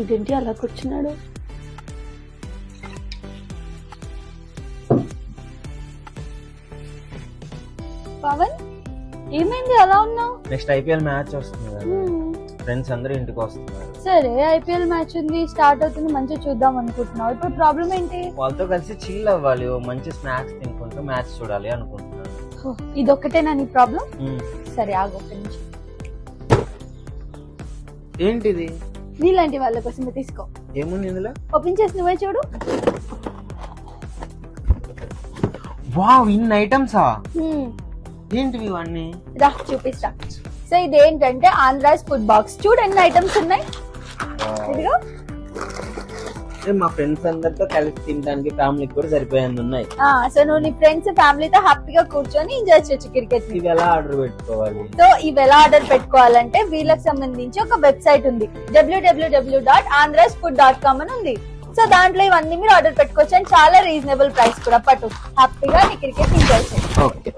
ఇదేంటి అలా కూర్చున్నాడు? పవన్ ఏమైంది అలా ఉన్నావు? నెక్స్ట్ ఐపీఎల్ మ్యాచ్ వస్తుంది కదా, ఫ్రెండ్స్ అందరూ ఇంటికి వస్తున్నారు. సరే ఐపీఎల్ మ్యాచ్ ఉంది, స్టార్ట్ అవుతుంది, మంచిగా చూద్దాం అనుకుంటున్నావు. ఇప్పుడు ప్రాబ్లం ఏంటి? వాళ్ళతో కలిసి చిల్ అవ్వాలి, మంచి స్నాక్స్ తినుకుంటూ మ్యాచ్ చూడాలి అనుకుంటున్నాను. ఇదొక్కటేనా నీ ప్రాబ్లం? సరే ఆగు ఒక్క నిమిషం. ఏంటిది? నీలాంటి వాళ్ళ కోసం తీసుకో. ఏముంది ఇందులో? ఓపెన్ చేసి నువ్వే చూడు. వావ్, ఇన్ని ఐటమ్సా? ఏంటివి ఇవన్నీ? రా చూపిస్తా. సో ఇదేంటంటే ఆంధ్రాస్ ఫుడ్ బాక్స్. చూడు ఎన్ని ఐటమ్స్ ఉన్నాయి. ఇదిగో మా ఫ్రెండ్స్ అందరితో కలిసి తినడానికి ఫ్యామిలీకి కూడా సరిపోయేది ఉన్నాయి. సో నువ్వు నీ ఫ్రెండ్స్ ఫ్యామిలీతో హ్యాపీగా కూర్చొని ఎంజాయ్ చేయొచ్చు క్రికెట్. ఇవి ఎలా ఆర్డర్ పెట్టుకోవాలి? సో ఇవి ఎలా ఆర్డర్ పెట్టుకోవాలంటే వీళ్ళకి సంబంధించి ఒక వెబ్సైట్ ఉంది, www.andrasfood.com అని ఉంది. సో దాంట్లో ఇవన్నీ మీరు ఆర్డర్ పెట్టుకోవచ్చు, అండ్ చాలా రీజనబుల్ ప్రైస్ కూడా. పట్టు హ్యాపీగా నీ క్రికెట్ ఎంజాయ్ చేయండి. ఓకే.